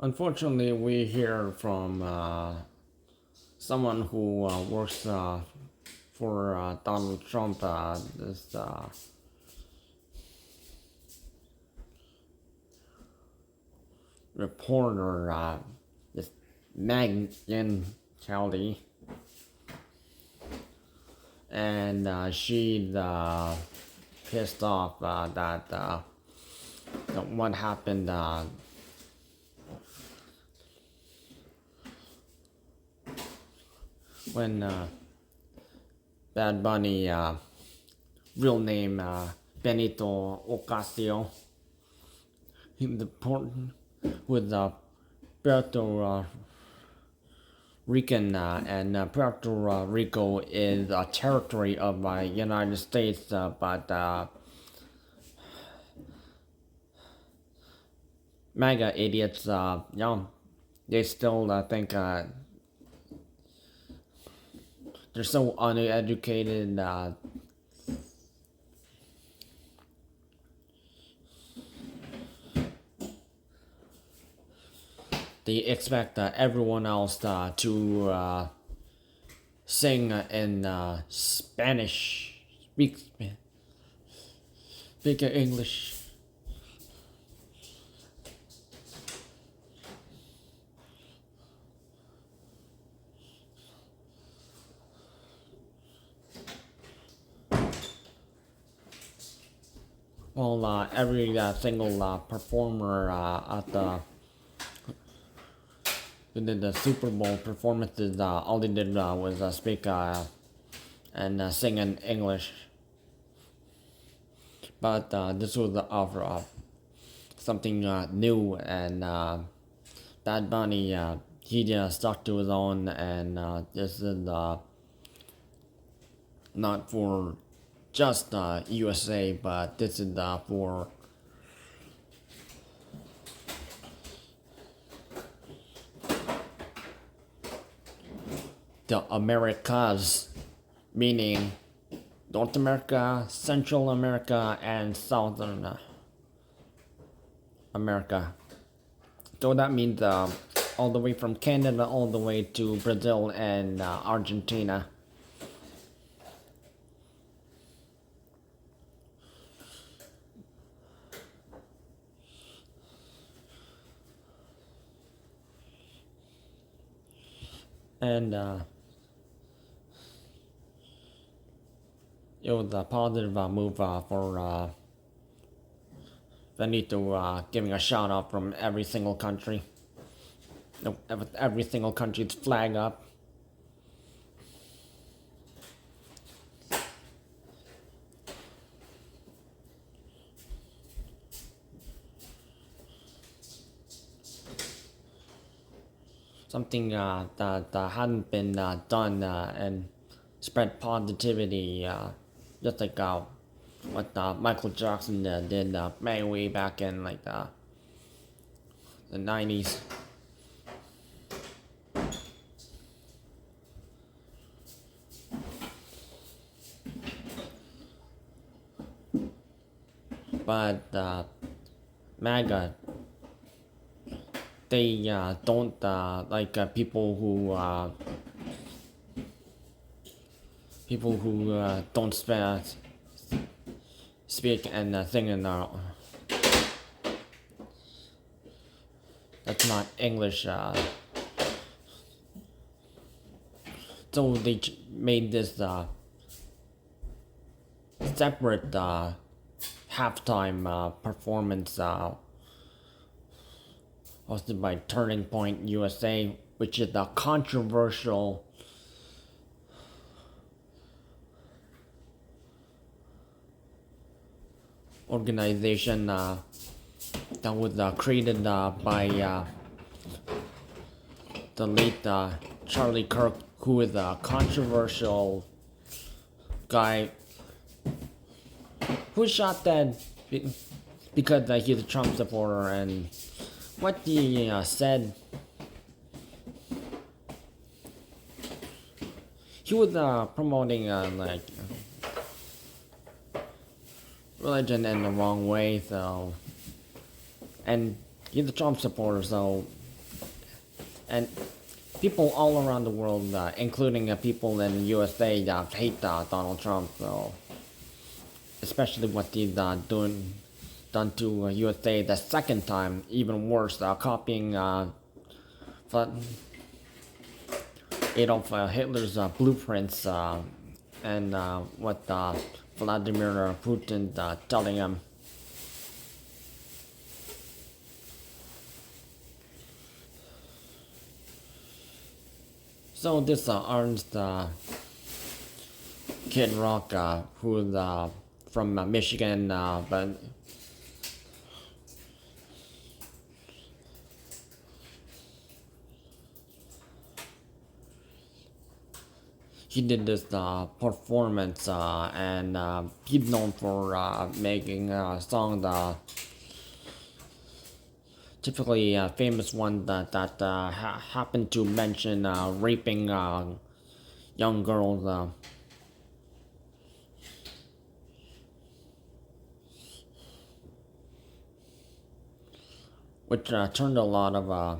Unfortunately, we hear from someone who works for Donald Trump, this reporter, this Megyn Kelly, and she's pissed off that what happened when Bad Bunny, real name Benito Ocasio, with Puerto Rican, and Puerto Rico is a territory of the United States, but MAGA idiots, they still think they're so uneducated. They expect everyone else to sing in Spanish, speak English. Well, every single performer at the Super Bowl performances, all they did was speak and sing in English. But this was offer something new, and Bad Bunny, he just stuck to his own, and this is not for just USA, but this is for the Americas, meaning North America, Central America, and Southern America. So that means all the way from Canada all the way to Brazil and Argentina. And it was a positive move for Benito, giving a shout out from every single country. Every single country's flag up. Something that hadn't been done, and spread positivity, just like what Michael Jackson did way back in like the 90s. But MAGA, they don't like people who don't speak and sing in that's not English. So they made this separate halftime performance hosted by Turning Point USA, which is a controversial organization that was created by the late Charlie Kirk, who is a controversial guy who shot dead because he's a Trump supporter, and what he said, he was promoting like religion in the wrong way, so, and he's a Trump supporter, so And people all around the world, including people in USA, hate Donald Trump. So, especially what he's done to USA the second time, even worse, copying Adolf Hitler's blueprints and what Vladimir Putin telling him. So this artist, Kid Rock, who's from Michigan, but he did this performance, and he's known for making songs, typically famous ones that happen to mention raping young girls. Which turned a lot of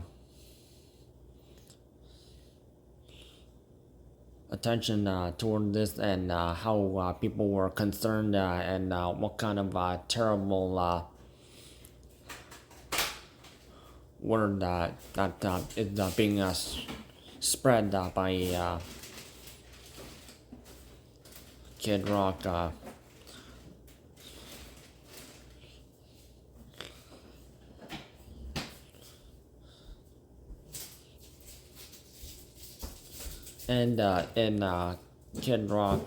attention toward this, and how people were concerned, and what kind of terrible word that is being spread by Kid Rock. And in Kid Rock,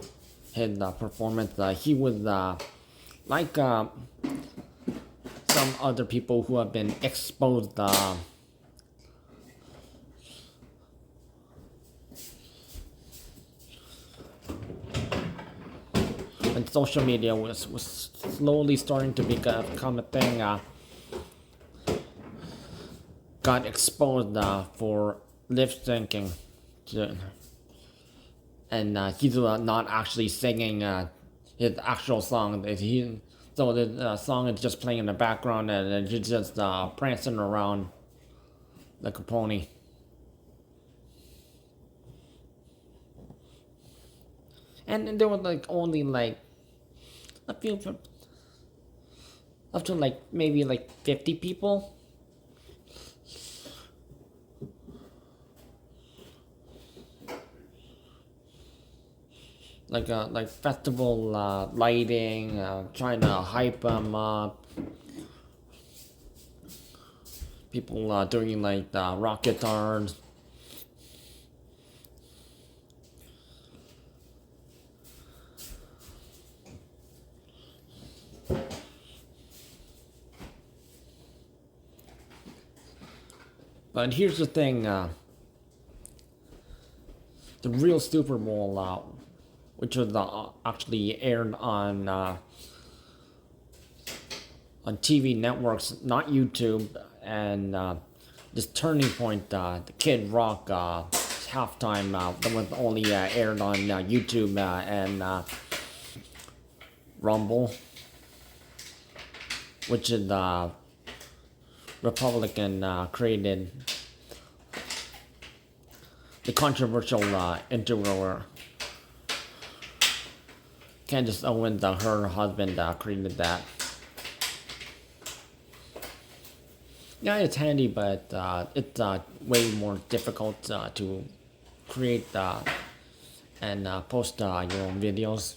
his performance, he was like some other people who have been exposed when social media was slowly starting to become a thing, got exposed for lip syncing. And he's not actually singing his actual song. So the song is just playing in the background, and he's just prancing around like a pony. And there was like only like a few, up to like maybe like 50 people. Like festival lighting, trying to hype them up. People doing like rock guitars. But here's the thing: the real Super Bowl, which was actually aired on TV networks, not YouTube, and this turning point, the Kid Rock halftime, that was only aired on YouTube and Rumble, which is Republican created the controversial interviewer. Candace Owens, her husband, created that. Yeah, it's handy, but it's way more difficult to create and post your own videos.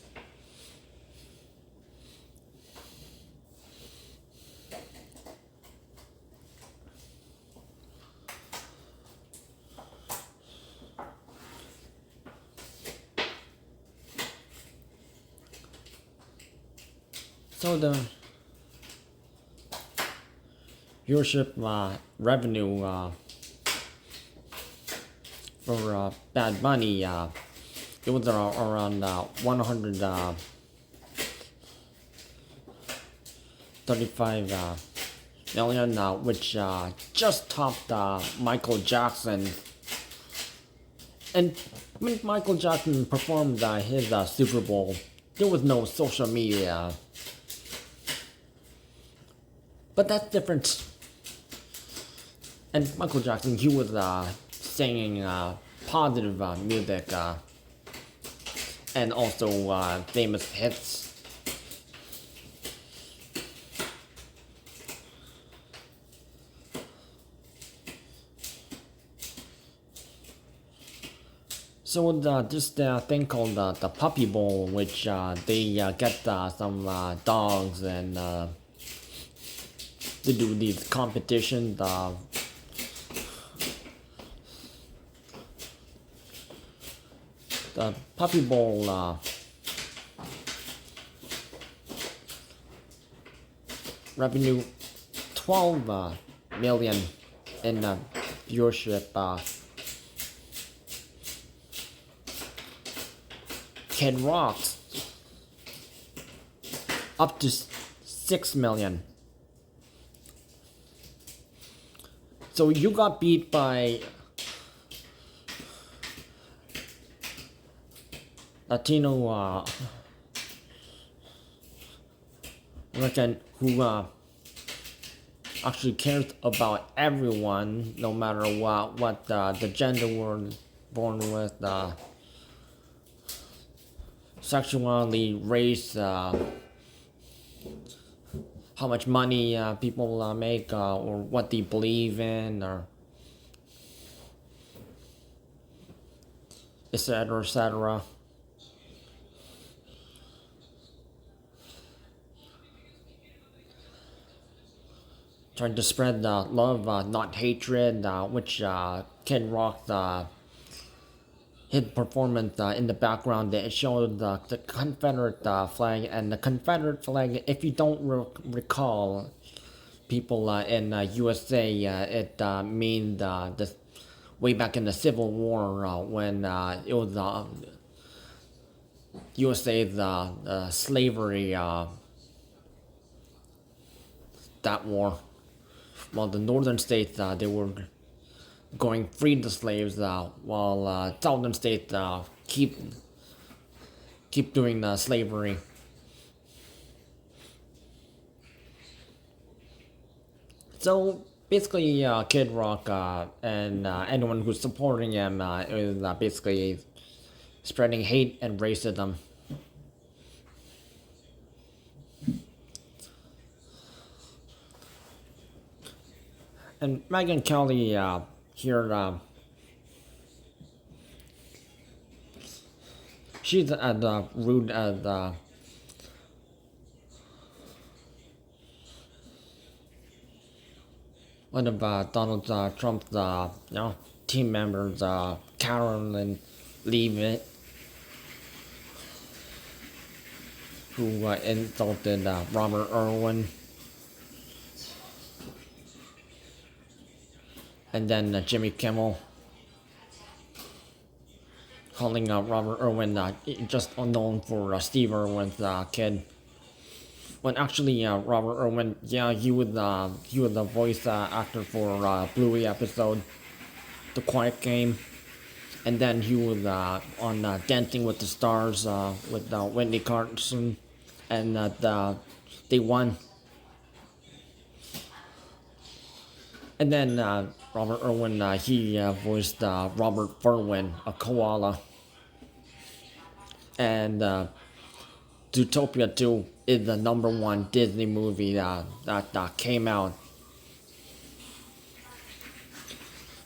So the viewership revenue for Bad Bunny, it was around 135 million, which just topped Michael Jackson. And when Michael Jackson performed his Super Bowl, there was no social media. But that's different. And Michael Jackson, he was singing positive music and also famous hits. So this thing called the Puppy Bowl, which they get some dogs and to do these competitions. The Puppy Bowl revenue 12 million in viewership. Kid Rock's up to 6 million. So you got beat by Latino American who actually cares about everyone, no matter what the gender we're born with, sexuality, race, how much money people make, or what they believe in, or etc. etc. Trying to spread love, not hatred, which Kid Rock his performance in the background, it showed the Confederate flag, and the Confederate flag, if you don't recall, people in USA, it means this way back in the Civil War when it was USA's slavery that war. While the northern states they were going free the slaves, while southern states keep doing slavery. So basically, Kid Rock and anyone who's supporting him is basically spreading hate and racism. And Megyn Kelly here, she's as rude as one of Donald Trump's team members, Carolyn Leavitt, who insulted Robert Irwin. And then Jimmy Kimmel calling Robert Irwin just unknown for Steve Irwin's kid. When actually Robert Irwin, he was the voice actor for Bluey episode, The Quiet Game, and then he was on Dancing with the Stars with Whitney Carson, and they won. And then Robert Irwin, he voiced Robert Furwin, a koala. And Zootopia 2 is the #1 Disney movie that came out,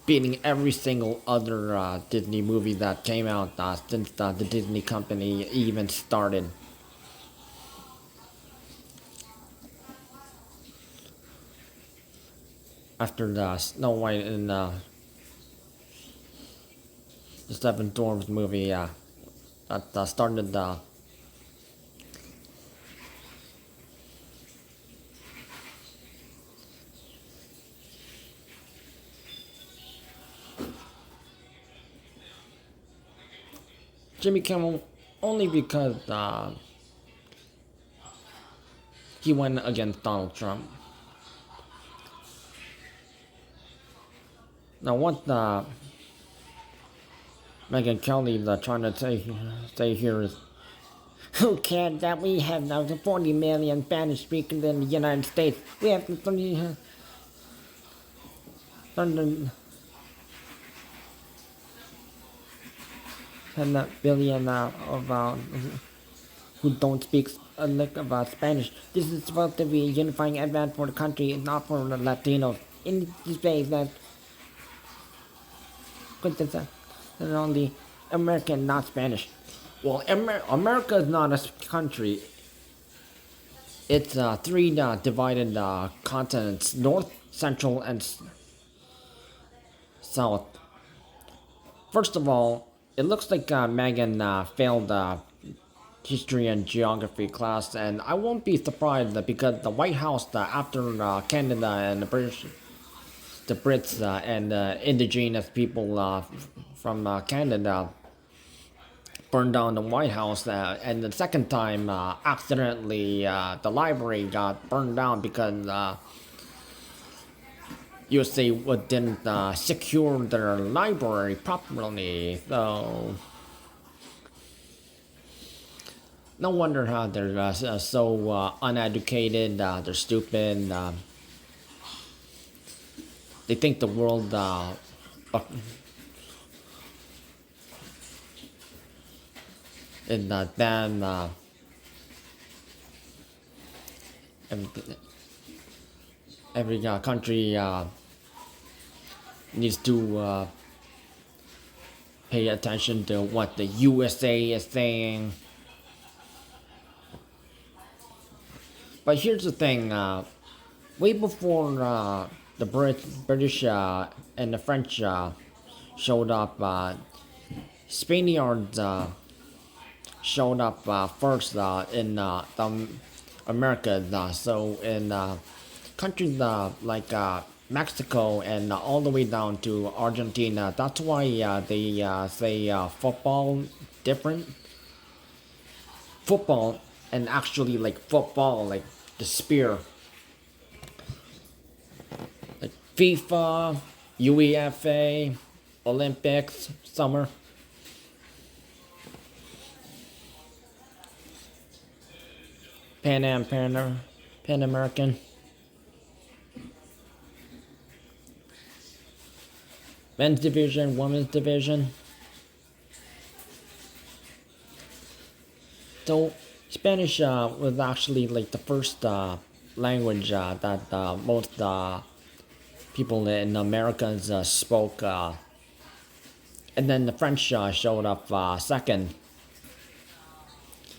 beating every single other Disney movie that came out since the Disney company even started. After the Snow White and the Seven Dwarfs movie that started the Jimmy Kimmel, only because he went against Donald Trump. Now what Megyn Kelly is trying to say here is, who cares that we have 40 million Spanish speakers in the United States? We have to billion of who don't speak a lick of Spanish. This is supposed to be a unifying event for the country, not for the Latinos. In this way, that they're only American, not Spanish. Well, America is not a country. It's three divided continents: North, Central, and South. First of all, it looks like Megan failed history and geography class, and I won't be surprised because the White House, after Canada and the Brits and indigenous people from Canada burned down the White House, and the second time, accidentally, the library got burned down because USA didn't secure their library properly. So no wonder how they're so uneducated. They're stupid. They think the world in them every country needs to pay attention to what the USA is saying. But here's the thing: way before the British and the French showed up, Spaniards showed up first in the Americas. So in countries like Mexico and all the way down to Argentina, that's why they say football different. Football and actually like football, like the spear. Like FIFA, UEFA, Olympics, summer. Pan American. Men's division, women's division. So Spanish was actually like the first language that most people in Americans spoke, and then the French showed up second,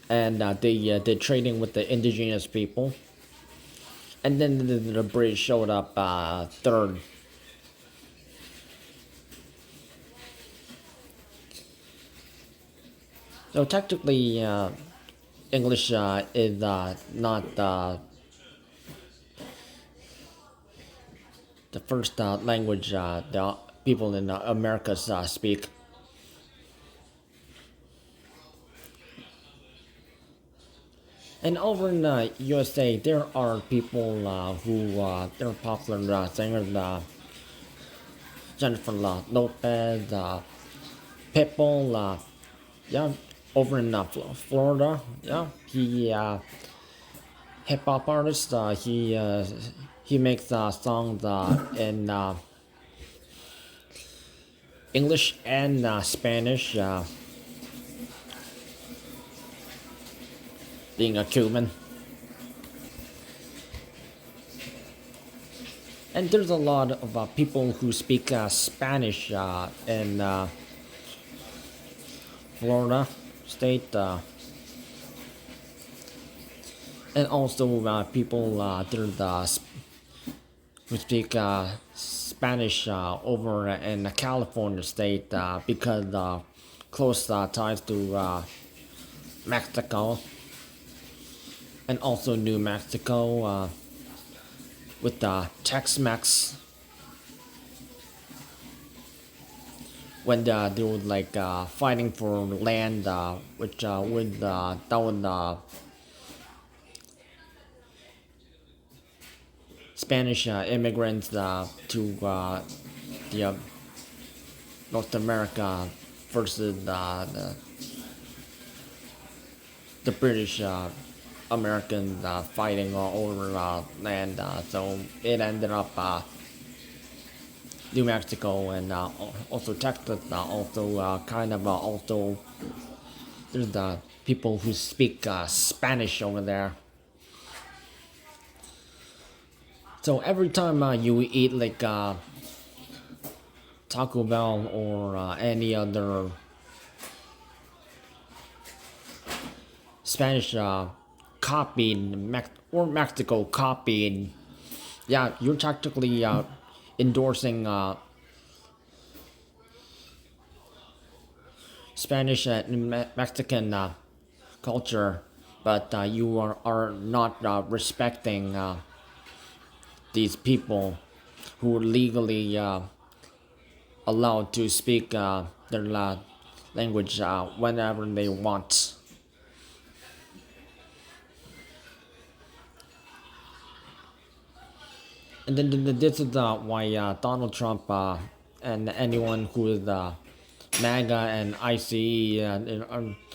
and they did trading with the indigenous people, and then the British showed up third. So technically, English is not the first language the people in the Americas speak. And over in the USA, there are people who they're popular singers, Jennifer Lopez, Pitbull, yeah, over in Florida, yeah, he hip hop artist. He makes songs in English and Spanish. Being a Cuban, and there's a lot of people who speak Spanish in Florida state, and also people who speak Spanish over in California state because close ties to Mexico, and also New Mexico with Tex-Mex. When they were like fighting for land, which would that would Spanish immigrants to the North America versus the British Americans fighting over land. So it ended up New Mexico and also Texas. Also kind of also there's the people who speak Spanish over there. So every time you eat like Taco Bell or any other Spanish copied or Mexico copied, yeah, you're technically endorsing Spanish and Mexican culture, but you are not respecting these people who are legally allowed to speak their language whenever they want. And then this is why Donald Trump and anyone who is MAGA and ICE,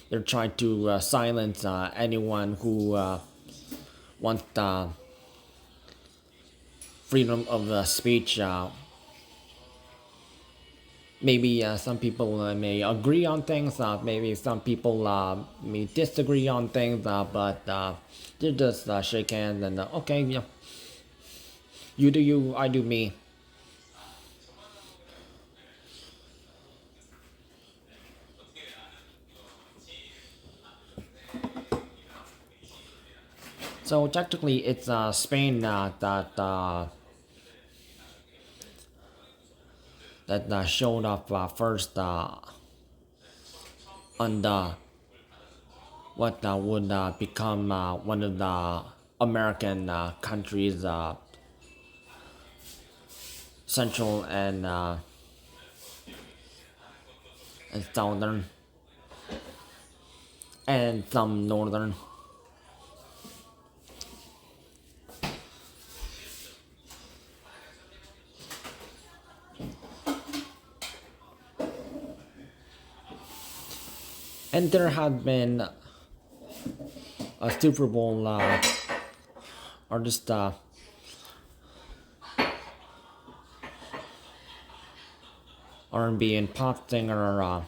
they're trying to silence anyone who wants freedom of speech. Maybe some people may agree on things, maybe some people may disagree on things, but they just shake hands and okay, yeah, you do you, I do me. So technically, it's Spain that showed up first on the what would become one of the American countries, central and southern, and some northern. And there had been a Super Bowl artist, R&B and pop singer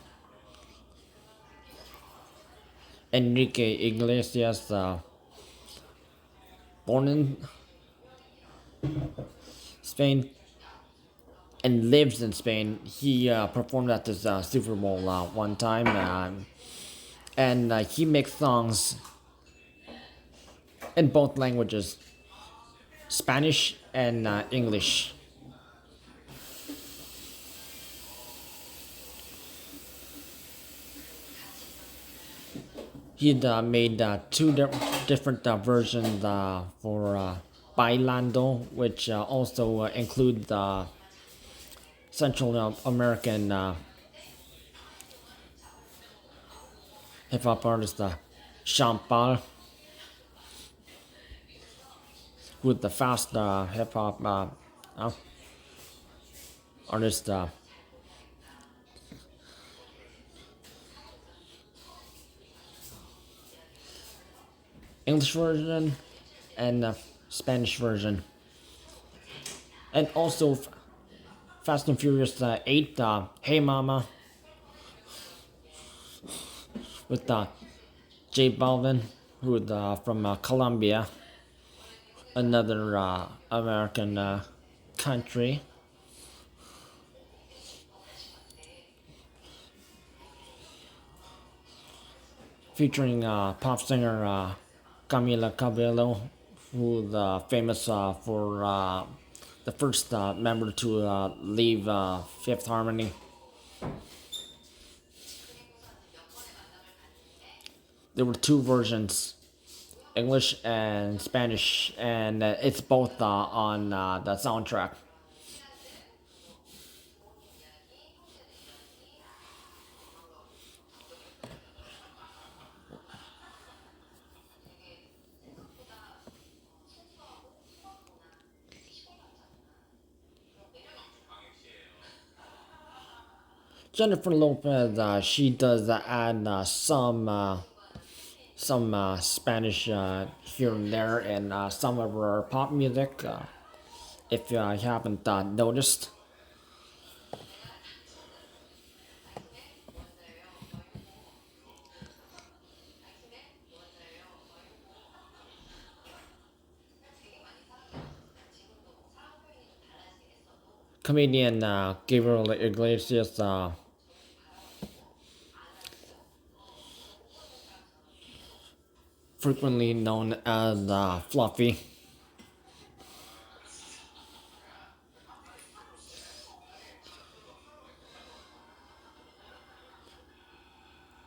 Enrique Iglesias, born in Spain and lives in Spain. He performed at this Super Bowl one time, and he makes songs in both languages, Spanish and English. He'd made two different versions for Bailando, which also include the Central American hip hop artist Champal, with the fast hip hop artist English version and Spanish version, and also Fast and Furious 8, Hey Mama, with J Balvin, who is from Colombia, another American country. Featuring pop singer Camila Cabello, who's famous for the first member to leave Fifth Harmony. There were two versions, English and Spanish, and it's both on the soundtrack. Jennifer Lopez, she does add some Spanish here and there in some of her pop music. If you haven't noticed, comedian Gabriel Iglesias, frequently known as Fluffy.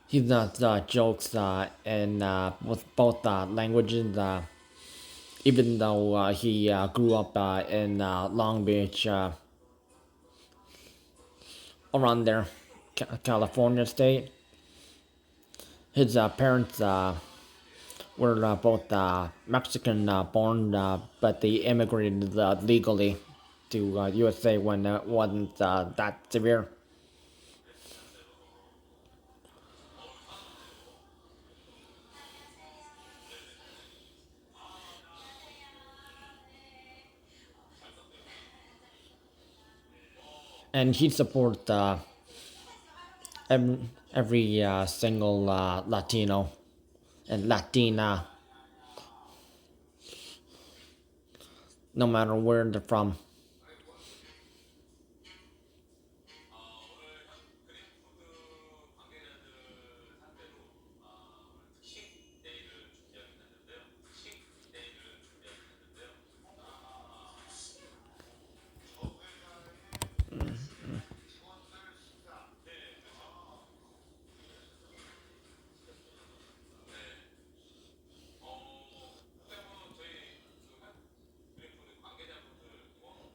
He does jokes in with both languages, even though he grew up in Long Beach, around there, California state. His parents were both Mexican born, but they immigrated legally to USA when it wasn't that severe. And he supports every single Latino and Latina, no matter where they're from.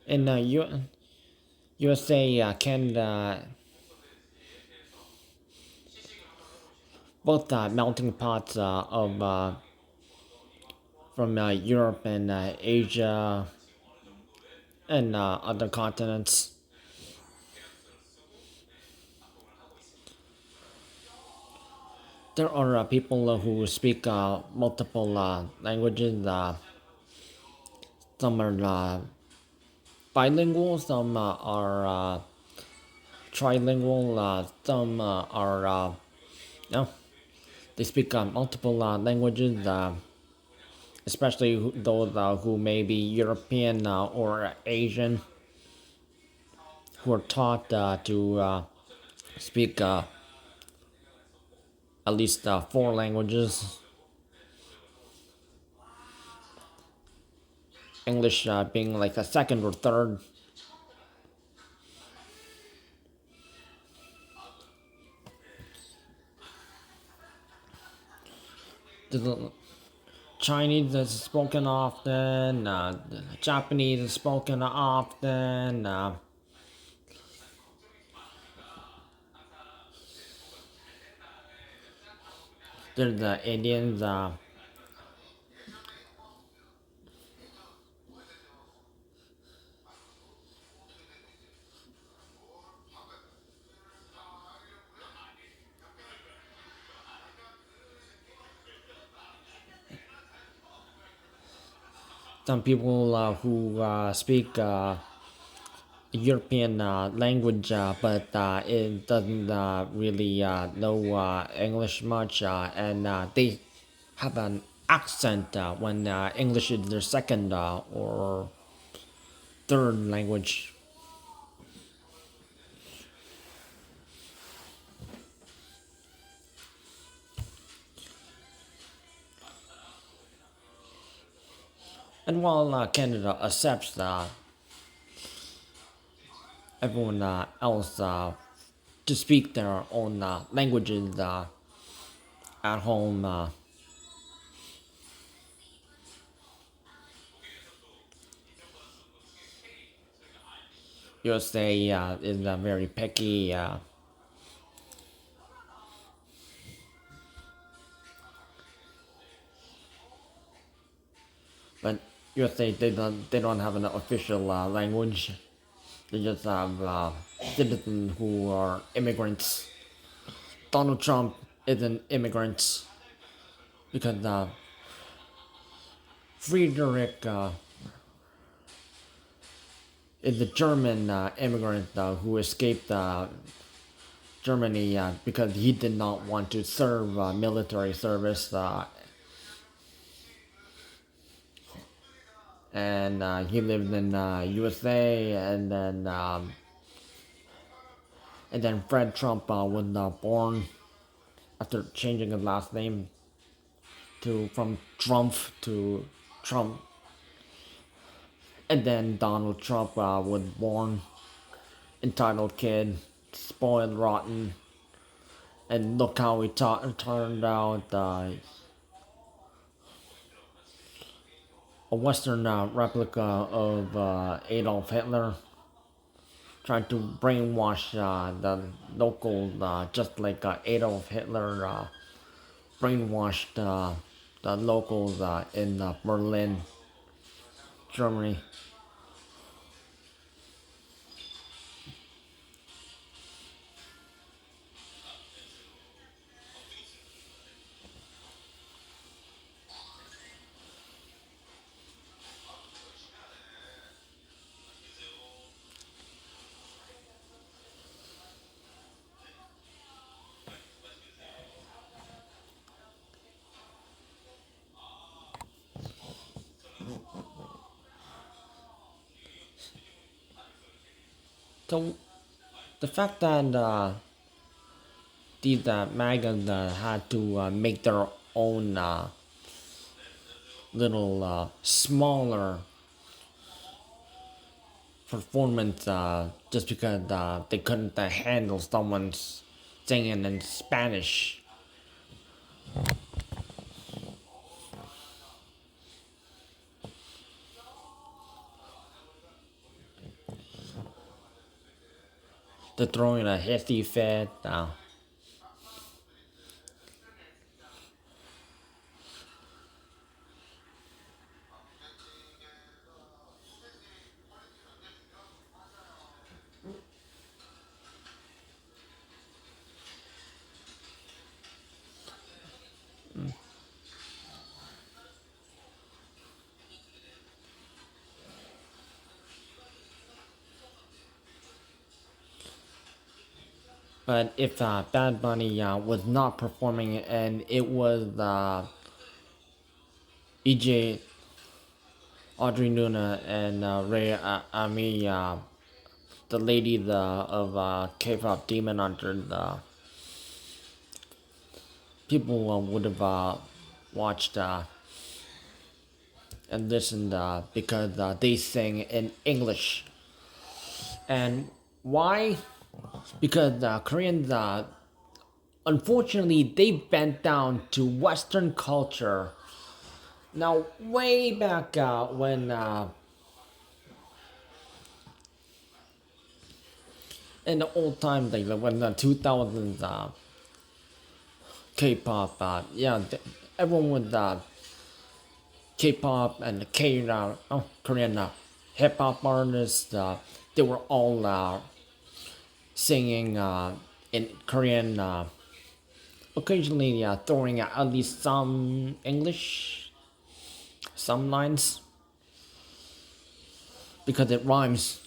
In USA, Canada, both melting pots of from Europe and Asia and other continents. There are people who speak multiple languages. Some are bilingual, some are trilingual, some are no, they speak multiple languages, especially those who may be European or Asian, who are taught to speak at least four languages. English being like a second or third. The Chinese is spoken often, Japanese is spoken often, there's the Indians, some people who speak European language, but it doesn't really know English much, and they have an accent when English is their second or third language. And while Canada accepts everyone else to speak their own languages at home, USA is very picky. But USA they don't have an official language. They just have citizens who are immigrants. Donald Trump is an immigrant because Friedrich is a German immigrant who escaped Germany because he did not want to serve military service. and he lived in USA, and then Fred Trump was born after changing his last name to from Trump to Trump, and then Donald Trump was born, entitled kid, spoiled rotten, and look how he turned out. A Western replica of Adolf Hitler, trying to brainwash the local, just like Adolf Hitler brainwashed the locals in Berlin, Germany. So the fact that these maggots had to make their own little smaller performance just because they couldn't handle someone's singing in Spanish. They're throwing a hissy fit. But if Bad Bunny was not performing and it was EJ, Audrey Nuna, and Ray Ami, the lady of K-pop Demon Hunter, the people would have watched and listened because they sing in English. And why? Because Koreans, unfortunately, they bent down to Western culture. Now, way back when in the old times, like when the 2000s, K-pop, everyone would K-pop and Korean hip hop artists. They were all singing in Korean, occasionally throwing out at least some English, some lines, because it rhymes.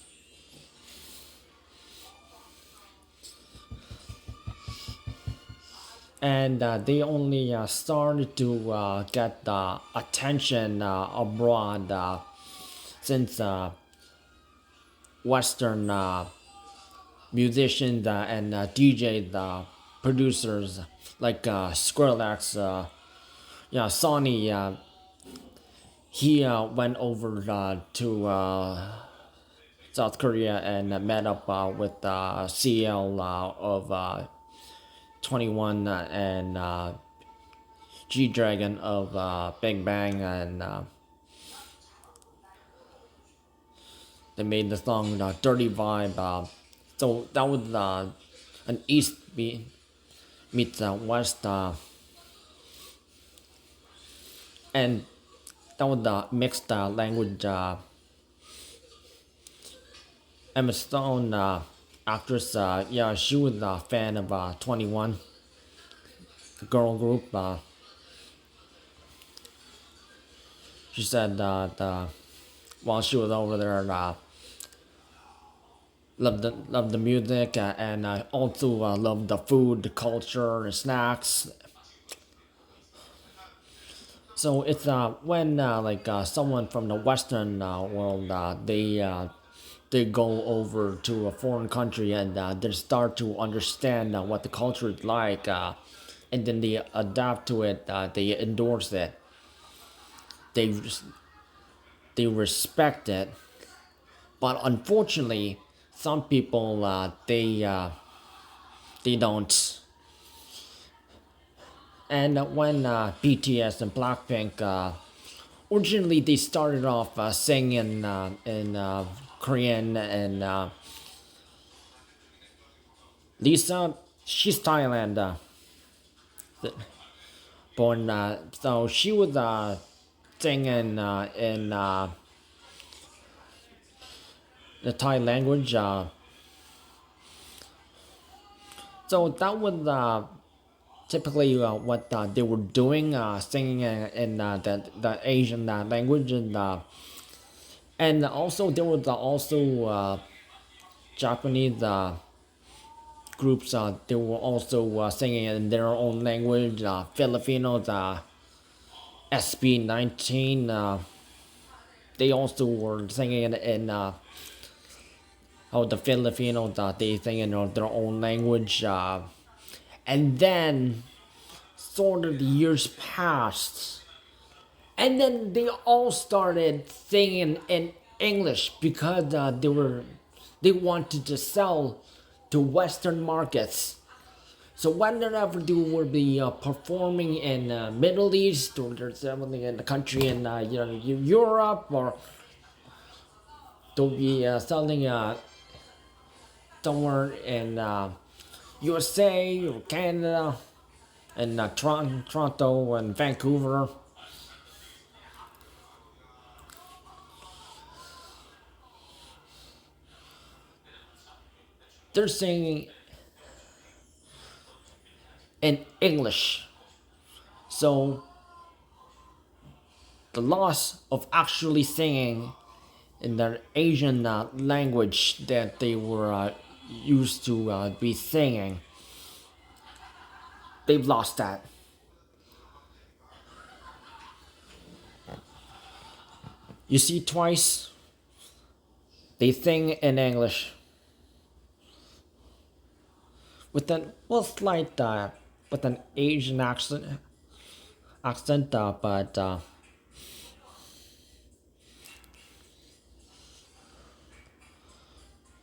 And they only started to get attention abroad since Western musicians and DJs, producers like Skrillex, Sonny, he went over to South Korea and met up with CL of 21 and G Dragon of Big Bang, and they made the song Dirty Vibe. So that was an East meets West, and that was the mixed language. Emma Stone, actress, she was a fan of 21, the girl group. She said that while she was over there, loved the music, and also loved the food, the culture, the snacks. So it's when like someone from the Western world they go over to a foreign country and they start to understand what the culture is like, and then they adapt to it. They endorse it. They they respect it. But unfortunately, some people they don't. And when BTS and Blackpink originally they started off singing in Korean, and Lisa, she's Thailand born, so she was singing in the Thai language. So that was typically what they were doing, singing in the Asian language, and also there was also Japanese groups. They were also singing in their own language. Filipinos, SB19. They also were singing in the Filipinos. They sing in their own language. And then sort of the years passed, and then they all started singing in English because they wanted to sell to Western markets. So whenever they will be performing in Middle East, or there's something in the country in Europe, or they'll be selling somewhere in USA or Canada, and Toronto and Vancouver. They're singing in English. So the loss of actually singing in their Asian language that they were used to be singing, they've lost that. You see, twice they sing in English with an slight with an Asian accent, but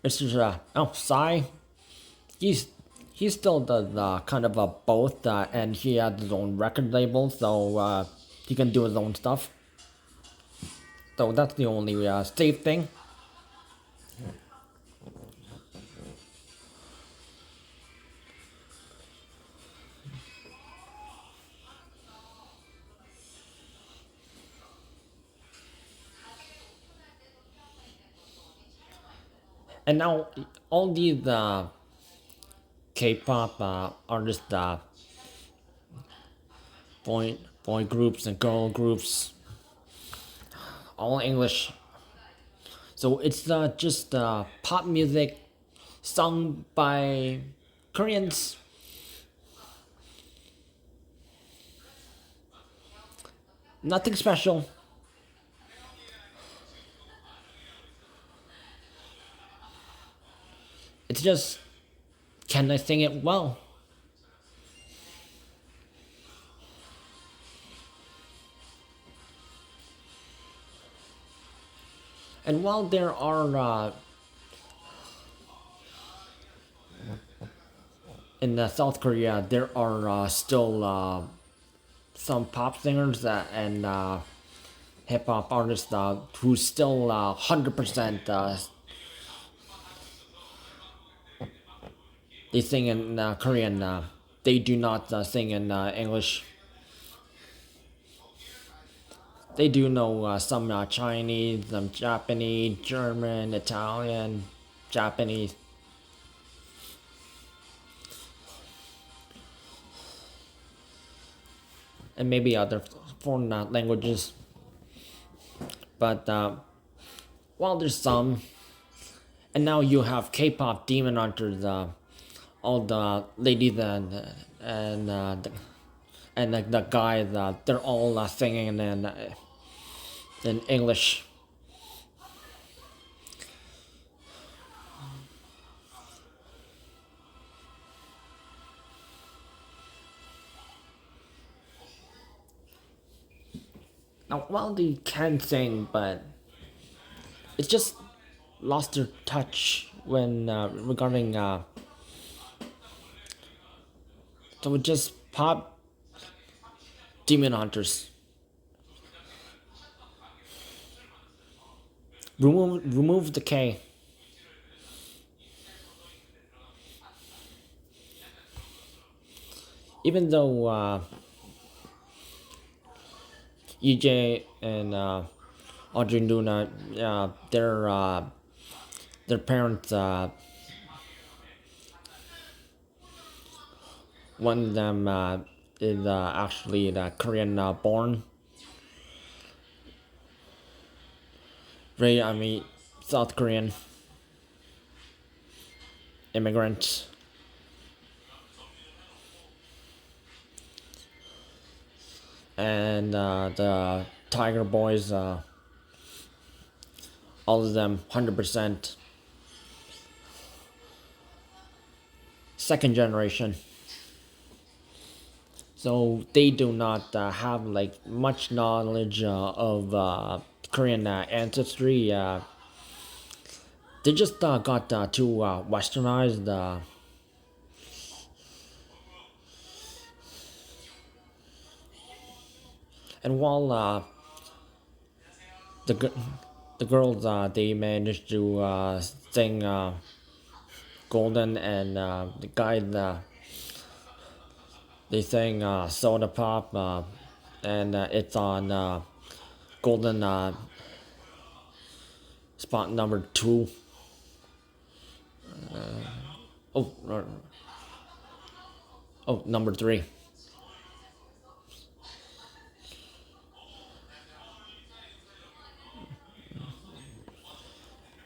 Mr. Psy, he's he still does kind of both, and he has his own record label, so he can do his own stuff. So that's the only safe thing. And now all these K-pop artists, boy groups and girl groups, all English. So it's just pop music sung by Koreans. Nothing special. It's just, can I sing it well? And while there are in South Korea, there are still some pop singers and hip hop artists who still 100% they sing in Korean. They do not sing in English. They do know some Chinese, some Japanese, German, Italian, Japanese. And maybe other foreign languages. But well, there's some. And now you have K-pop demon hunters, all the ladies and and like the guys, they're all singing in English. Now, well, they can sing, but it's just lost their touch when regarding. So it just pop demon hunters. Remove the K. Even though EJ and Audrey Luna, their parents, one of them is actually Korean born. I mean, South Korean immigrants. And the Tiger Boys, all of them 100% second generation. So they do not have like much knowledge of Korean ancestry. They just got too westernized. And while the the girls they managed to sing Golden, and the guys they sang Soda Pop, and it's on Golden spot number 2. Oh, number 3.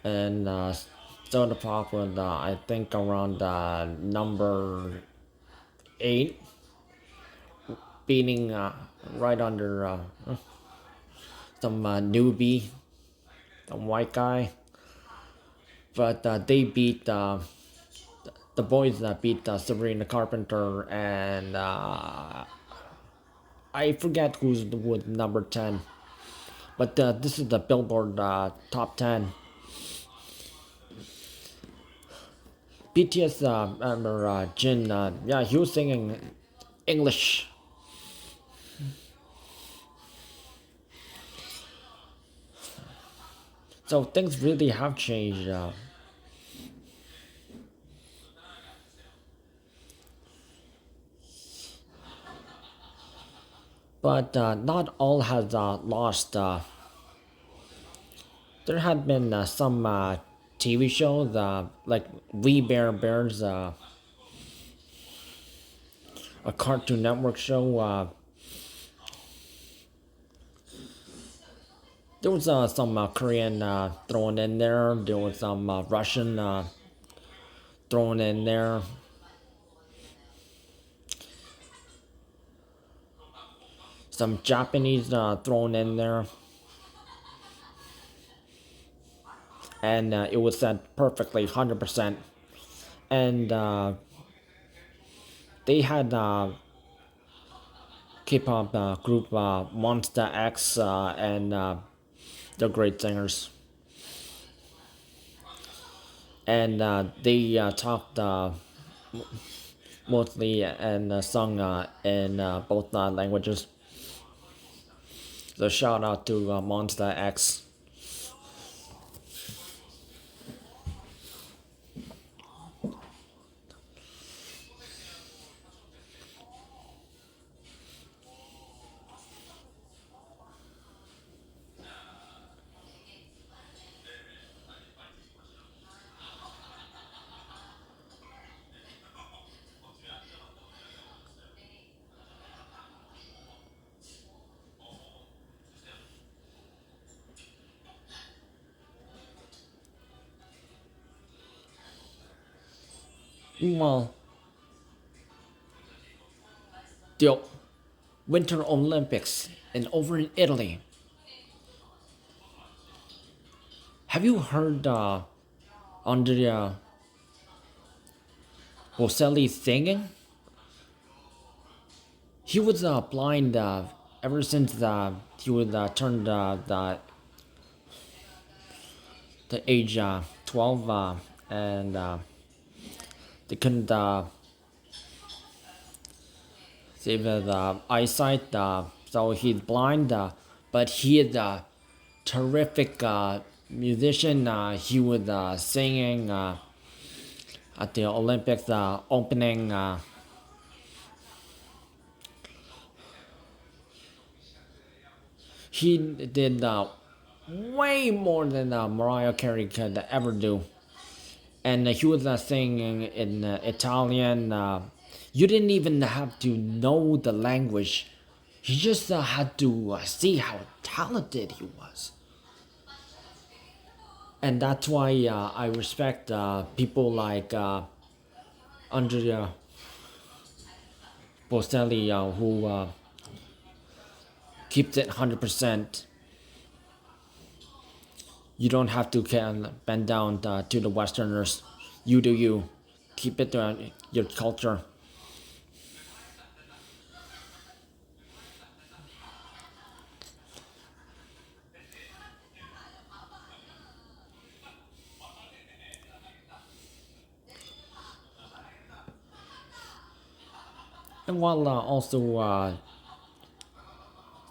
And Soda Pop was I think around number 8, beating right under some newbie, some white guy. But they beat the boys that beat Sabrina Carpenter, and I forget who's with number 10. But this is the Billboard top 10. BTS member Jin, yeah, he was singing English. So things really have changed. But not all has lost. There have been some TV shows like We Bear Bears, a Cartoon Network show. There was some Korean thrown in there. There was some Russian thrown in there. Some Japanese thrown in there. And it was said perfectly, 100%. And they had K-pop group Monster X, and they're great singers. And they talked mostly and sung in both languages. So shout out to Monster X. Well, the Winter Olympics and over in Italy. Have you heard Andrea Bocelli singing? He was blind ever since he was turned the age 12, and they couldn't save his eyesight, so he's blind, but he is a terrific musician. He was singing at the Olympics opening. He did way more than Mariah Carey could ever do. And he was singing in Italian. You didn't even have to know the language. You just had to see how talented he was. And that's why I respect people like Andrea Bocelli, who keeps it 100%. You don't have to bend down to the Westerners. You do you. Keep it your culture. And while also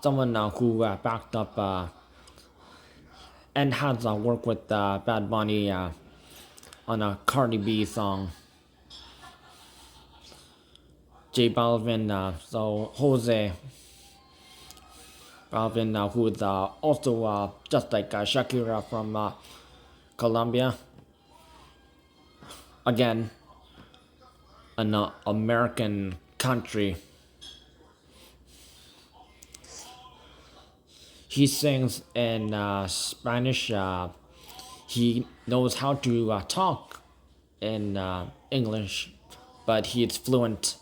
someone who backed up and has worked with Bad Bunny on a Cardi B song. J Balvin, so Jose Balvin, who is also just like Shakira from Colombia. Again, an American country. He sings in Spanish. He knows how to talk in English, but he is fluent.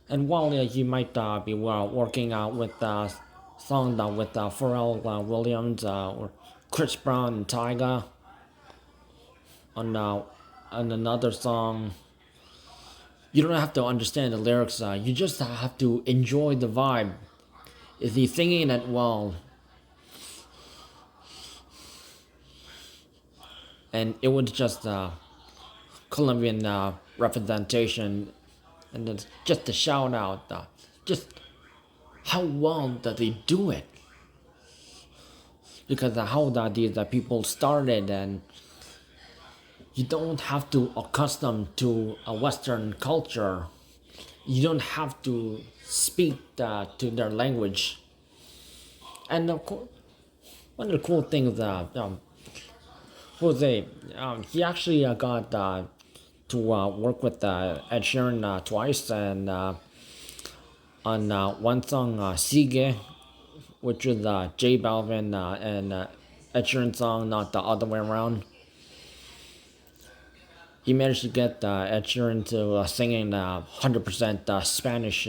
And while you might be working with songs with Pharrell Williams or Chris Brown and Tyga on another song, you don't have to understand the lyrics. You just have to enjoy the vibe. Is he singing it well? And it was just Colombian representation, and it's just a shout out. Just how well does he do it? Because how these people started, and you don't have to accustom to a Western culture. You don't have to speak to their language. And of course, one of the cool things, Jose, he actually got to work with Ed Sheeran twice, and on one song, Sigue, which was J Balvin and Ed Sheeran song, not the other way around. He managed to get Ed Sheeran to singing 100% Spanish.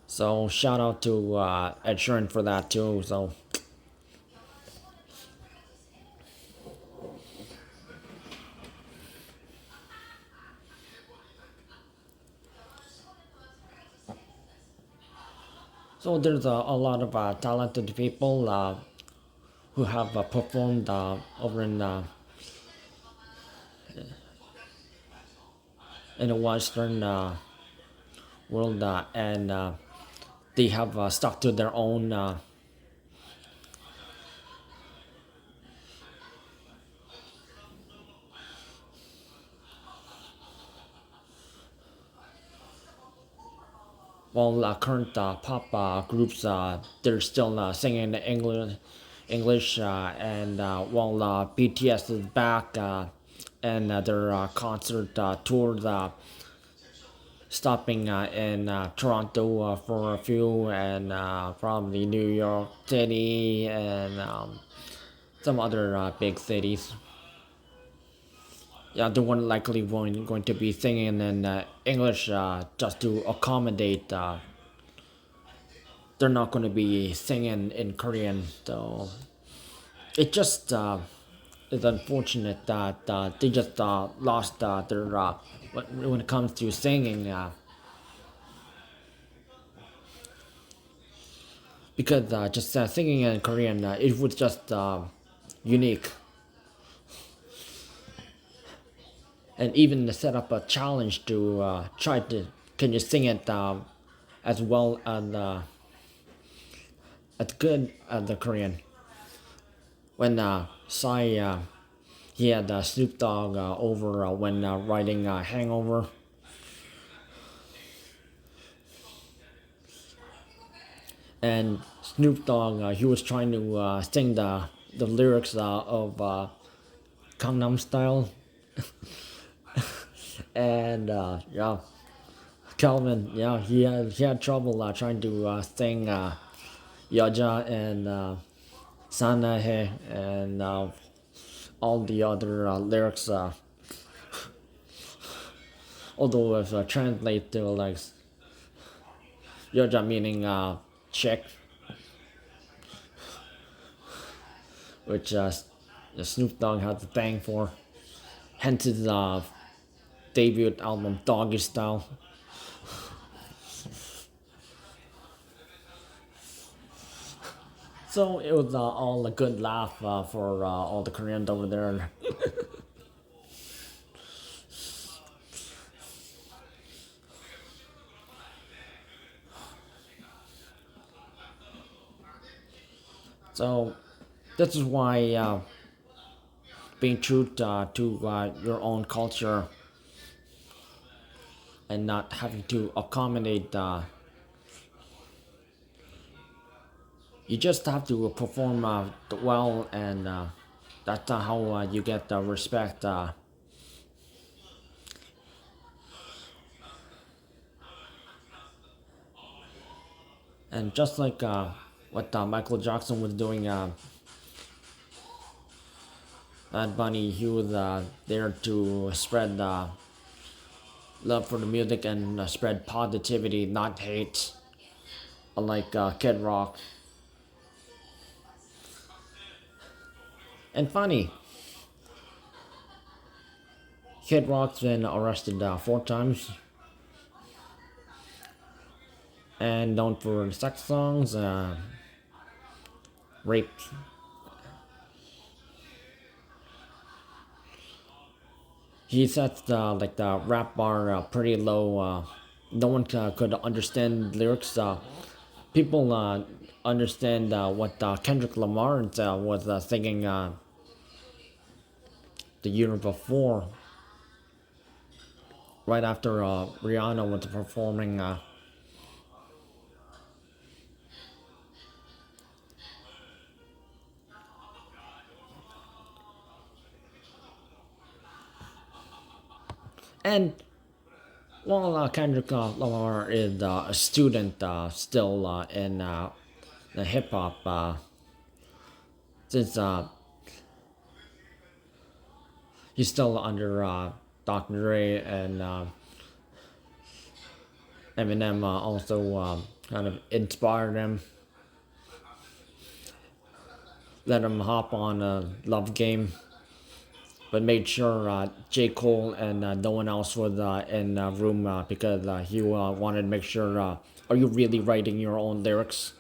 So shout out to Ed Sheeran for that too. So there's a lot of talented people who have performed over in the Western world, and they have stuck to their own while current pop groups they're still singing English, and while BTS is back and their concert tours, stopping in Toronto for a few, and probably New York City and some other big cities. Yeah, they weren't likely going to be singing in English just to accommodate. They're not going to be singing in Korean, so it just is unfortunate that they just lost their when it comes to singing, because just singing in Korean, it was just unique, and even set up a challenge to try to can you sing it as well as good as the Korean. When Psy he had Snoop Dogg over when writing Hangover. And Snoop Dogg, he was trying to sing the lyrics of Gangnam Style, and yeah, Calvin, yeah, he had trouble trying to sing Yaja and Sanahe and all the other lyrics. Although if translate to like Yaja meaning check, which Snoop Dogg had to thank for. Hence his debut album Doggy Style. So it was all a good laugh for all the Koreans over there. So this is why being true to your own culture and not having to accommodate, you just have to perform well, and that's how you get respect. And just like what Michael Jackson was doing, Bad Bunny, he was there to spread love for the music and spread positivity, not hate, unlike Kid Rock. And funny, Kid Rock's been arrested 4 times and known for sex songs, rape. He sets like the rap bar pretty low. No one could understand lyrics. People understand what Kendrick Lamar was singing the year before, right after Rihanna was performing. And while Kendrick Lamar is a student still in the hip hop, since he's still under Dr. Dre, and Eminem also kind of inspired him, let him hop on a love game, but made sure J. Cole and no one else was in the room because he wanted to make sure, are you really writing your own lyrics?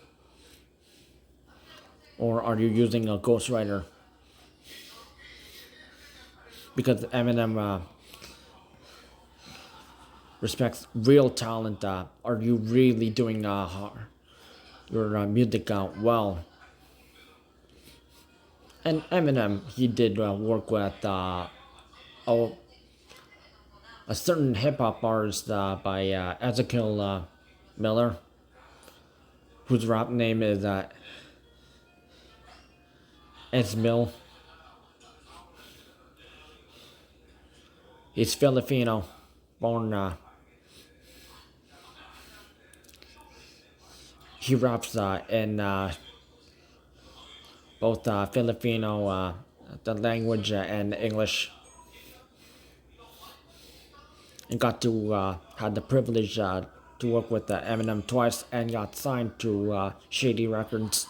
Or are you using a ghostwriter? Because Eminem respects real talent. Are you really doing your music well? And Eminem, he did work with a certain hip hop artist by Ezekiel Miller, whose rap name is Esmil. He's Filipino, born. He raps in both Filipino, the language, and English. And got to had the privilege to work with Eminem twice, and got signed to Shady Records.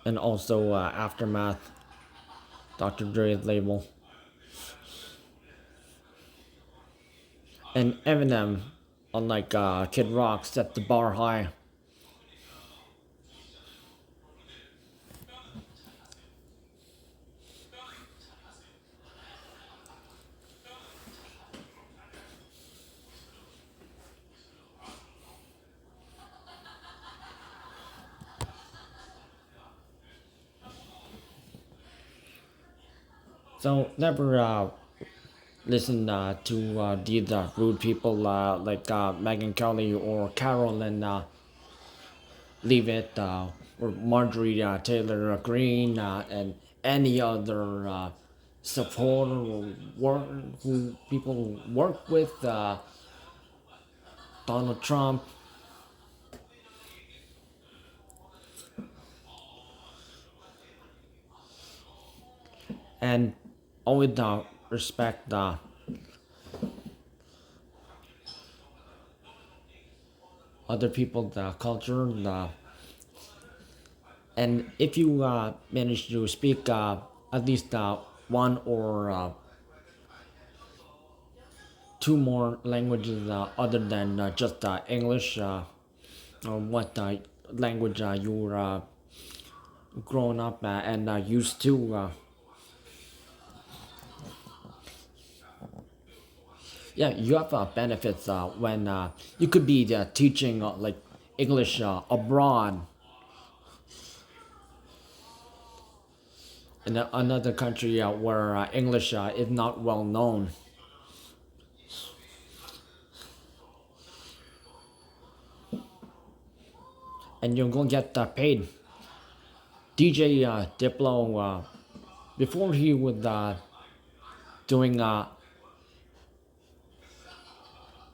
And also Aftermath, Dr. Dre's label. And Eminem, unlike Kid Rock, set the bar high. So never listen to these rude people like Megyn Kelly or Carol and Leave It or Marjorie Taylor Greene and any other supporter or work who people work with Donald Trump. And always respect other people's culture. And if you manage to speak at least one or two more languages other than just English, or what language you're grown up and used to. Yeah, you have benefits when you could be teaching like English abroad in another country where English is not well known. And you're going to get paid. DJ Diplo, before he was doing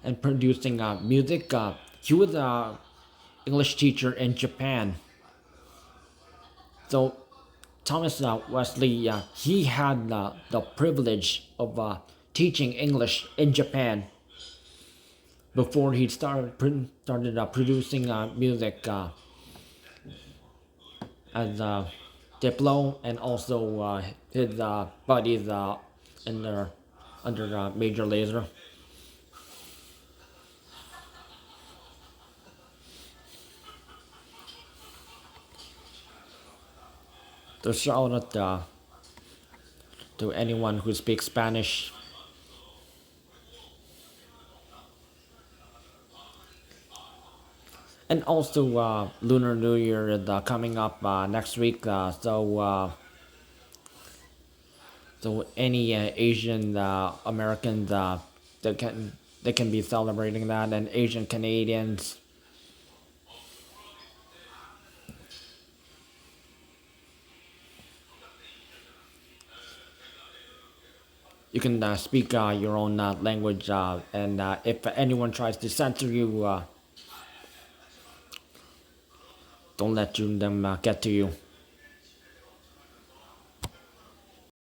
and producing music, he was an English teacher in Japan. So Thomas Wesley, he had the privilege of teaching English in Japan before he started producing music as Diplo and also his buddies under Major Lazer. So shout out to anyone who speaks Spanish. And also Lunar New Year is coming up next week, so any Asian Americans they can be celebrating that, and Asian Canadians. You can speak your own language, and if anyone tries to censor you, don't let them get to you.